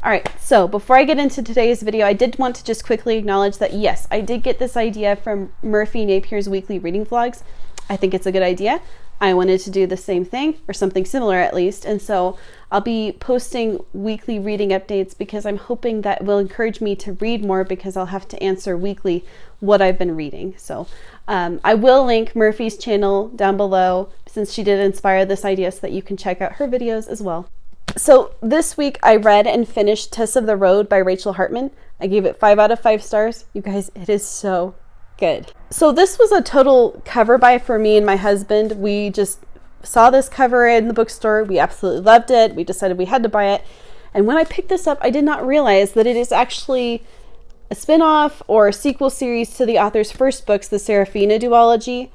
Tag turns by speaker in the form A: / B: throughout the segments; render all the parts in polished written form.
A: All right, so before I get into today's video, I did want to just quickly acknowledge that yes, I did get this idea from Murphy Napier's weekly reading vlogs. I think it's a good idea. I wanted to do the same thing, or something similar at least, and so I'll be posting weekly reading updates because I'm hoping that will encourage me to read more, because I'll have to answer weekly what I've been reading. So I will link Murphy's channel down below, since she did inspire this idea, so that you can check out her videos as well. So this week I read and finished Tess of the Road by Rachel Hartman. I gave it 5 out of 5 stars. You guys, it is so good. So this was a total cover buy for me and my husband. We just saw this cover in the bookstore. We absolutely loved it. We decided we had to buy it. And when I picked this up, I did not realize that it is actually a spin-off or a sequel series to the author's first books, the Serafina duology.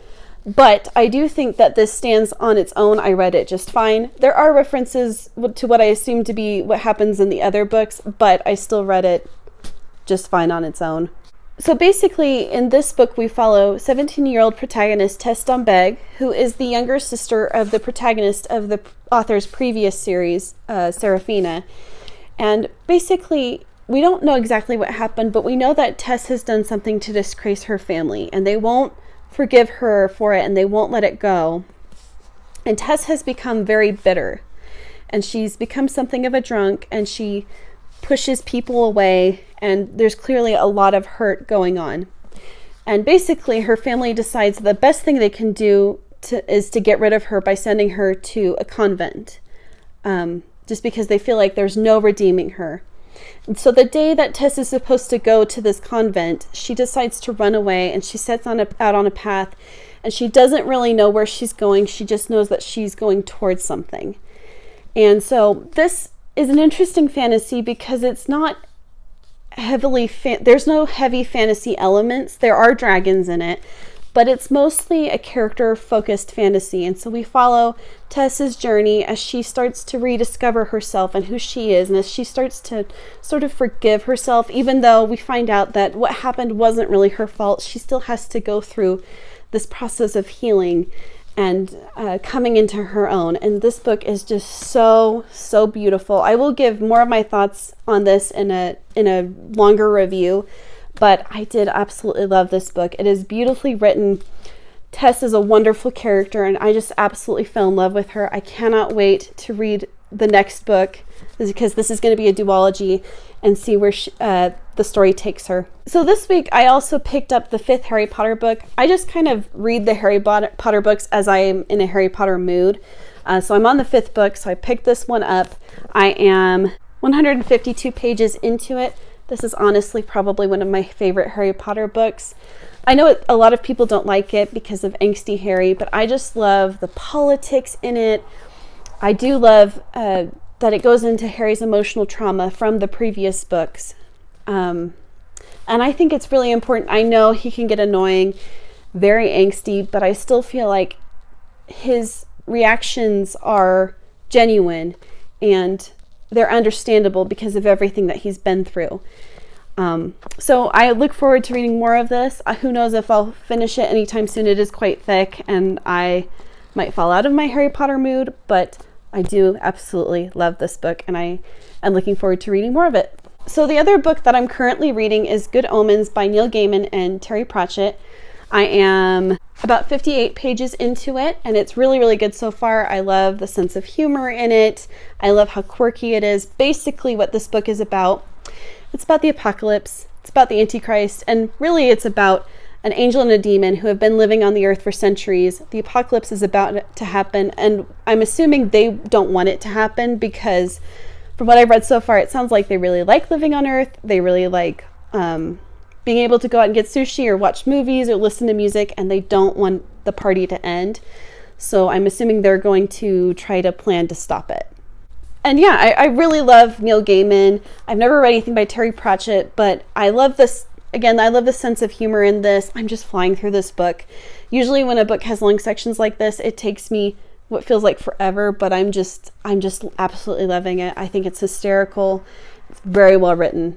A: But I do think that this stands on its own. I read it just fine. There are references to what I assume to be what happens in the other books, but I still read it just fine on its own. So basically, in this book, we follow 17-year-old protagonist Tess Dombeg, who is the younger sister of the protagonist of the author's previous series, Serafina. And basically, we don't know exactly what happened, but we know that Tess has done something to disgrace her family, and they won't forgive her for it, and they won't let it go. And Tess has become very bitter, and she's become something of a drunk, and she pushes people away, and there's clearly a lot of hurt going on. And basically her family decides the best thing they can do is to get rid of her by sending her to a convent, just because they feel like there's no redeeming her. And so the day that Tess is supposed to go to this convent, she decides to run away, and she sets out on a path, and she doesn't really know where she's going. She just knows that she's going towards something. And so this is an interesting fantasy because it's not heavily, there's no heavy fantasy elements. There are dragons in it, but it's mostly a character-focused fantasy. And so we follow Tess's journey as she starts to rediscover herself and who she is, and as she starts to sort of forgive herself, even though we find out that what happened wasn't really her fault. She still has to go through this process of healing and coming into her own. And this book is just so beautiful. I will give more of my thoughts on this in a longer review, but I did absolutely love this book. It is beautifully written. Tess is a wonderful character, and I just absolutely fell in love with her. I cannot wait to read the next book, because this is going to be a duology, and see where the story takes her. So this week I also picked up the 5th Harry Potter book. I just kind of read the Harry Potter books as I am in a Harry Potter mood. So I'm on the 5th book, so I picked this one up. I am 152 pages into it. This is honestly probably one of my favorite Harry Potter books. I know a lot of people don't like it because of angsty Harry, but I just love the politics in it. I do love that it goes into Harry's emotional trauma from the previous books. And I think it's really important. I know he can get annoying, very angsty, but I still feel like his reactions are genuine and they're understandable because of everything that he's been through. So I look forward to reading more of this. Who knows if I'll finish it anytime soon. It is quite thick, and I might fall out of my Harry Potter mood, but I do absolutely love this book, and I am looking forward to reading more of it. So the other book that I'm currently reading is Good Omens by Neil Gaiman and Terry Pratchett. I am about 58 pages into it, and it's really good so far. I love the sense of humor in it. I love how quirky it is. Basically what this book is about, it's about the apocalypse, it's about the Antichrist, and really it's about an angel and a demon who have been living on the earth for centuries. The apocalypse is about to happen, and I'm assuming they don't want it to happen, because from what I've read so far, it sounds like they really like living on earth. They really like being able to go out and get sushi or watch movies or listen to music, and they don't want the party to end. So I'm assuming they're going to try to plan to stop it. And yeah, I really love Neil Gaiman. I've never read anything by Terry Pratchett, but I love this. Again, I love the sense of humor in this. I'm just flying through this book. Usually when a book has long sections like this, it takes me what feels like forever, but I'm just absolutely loving it. I think it's hysterical. It's very well written.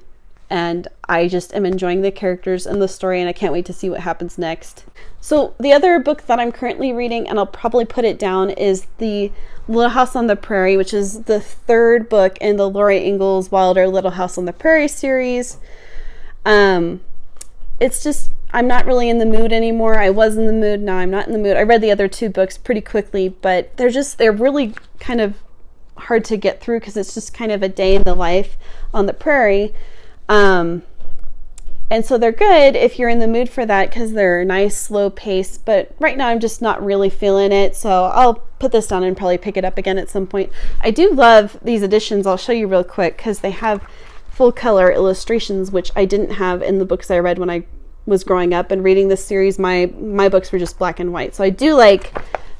A: and I just am enjoying the characters and the story, and I can't wait to see what happens next. So the other book that I'm currently reading, and I'll probably put it down, is the Little House on the Prairie, which is the third book in the Laura Ingalls Wilder Little House on the Prairie series. It's just, I'm not really in the mood anymore. I was in the mood, now I'm not in the mood. I read the other two books pretty quickly, but they're really kind of hard to get through because it's just kind of a day in the life on the prairie. And so they're good if you're in the mood for that because they're nice, slow pace. But right now I'm just not really feeling it. So I'll put this down and probably pick it up again at some point. I do love these editions. I'll show you real quick because they have full color illustrations, which I didn't have in the books I read when I was growing up and reading this series. My books were just black and white. So I do like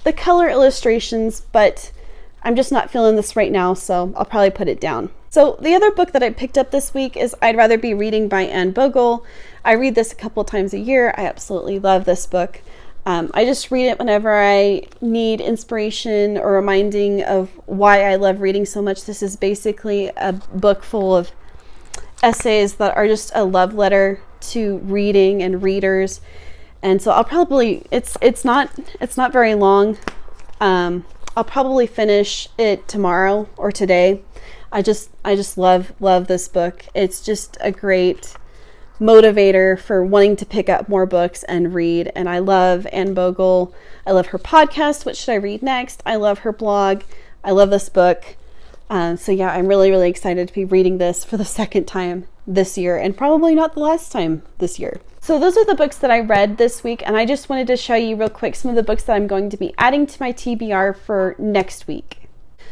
A: the color illustrations, but I'm just not feeling this right now. So I'll probably put it down. So the other book that I picked up this week is I'd Rather Be Reading by Anne Bogle. I read this a couple times a year. I absolutely love this book. I just read it whenever I need inspiration or reminding of why I love reading so much. This is basically a book full of essays that are just a love letter to reading and readers. And so I'll probably, it's not very long. I'll probably finish it tomorrow or today. I just love this book. It's just a great motivator for wanting to pick up more books and read. And I love Anne Bogle. I love her podcast, What Should I Read Next? I love her blog. I love this book. So yeah, I'm really, really excited to be reading this for the second time this year, and probably not the last time this year. So those are the books that I read this week, and I just wanted to show you real quick some of the books that I'm going to be adding to my TBR for next week.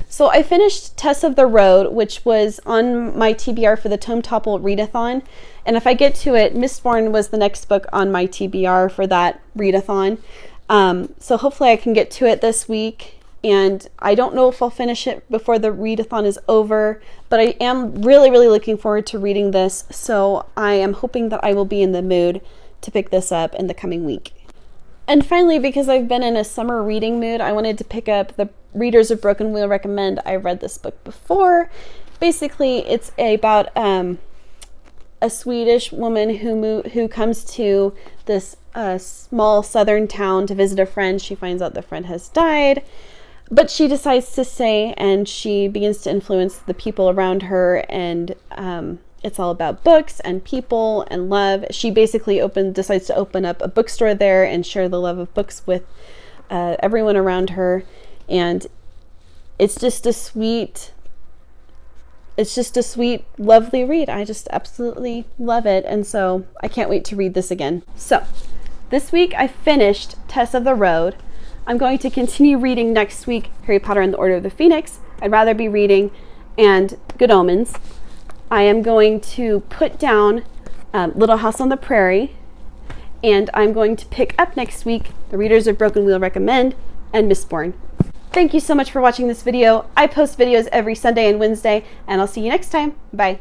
A: So I finished Tess of the Road, which was on my TBR for the Tome Topple Readathon. And if I get to it, Mistborn was the next book on my TBR for that readathon. So hopefully I can get to it this week. And I don't know if I'll finish it before the readathon is over, but I am really, really looking forward to reading this. So I am hoping that I will be in the mood to pick this up in the coming week. And finally, because I've been in a summer reading mood, I wanted to pick up the Readers of Broken Wheel recommend. I read this book before. Basically, it's about a Swedish woman who comes to this small southern town to visit a friend. She finds out the friend has died, but she decides to stay, and she begins to influence the people around her, and it's all about books and people and love. She basically decides to open up a bookstore there and share the love of books with everyone around her. And it's just a sweet, lovely read. I just absolutely love it. And so I can't wait to read this again. So this week I finished Tess of the Road. I'm going to continue reading next week Harry Potter and the Order of the Phoenix, I'd Rather Be Reading, and Good Omens. I am going to put down Little House on the Prairie, and I'm going to pick up next week the Readers of Broken Wheel recommend and Mistborn. Thank you so much for watching this video. I post videos every Sunday and Wednesday, and I'll see you next time. Bye.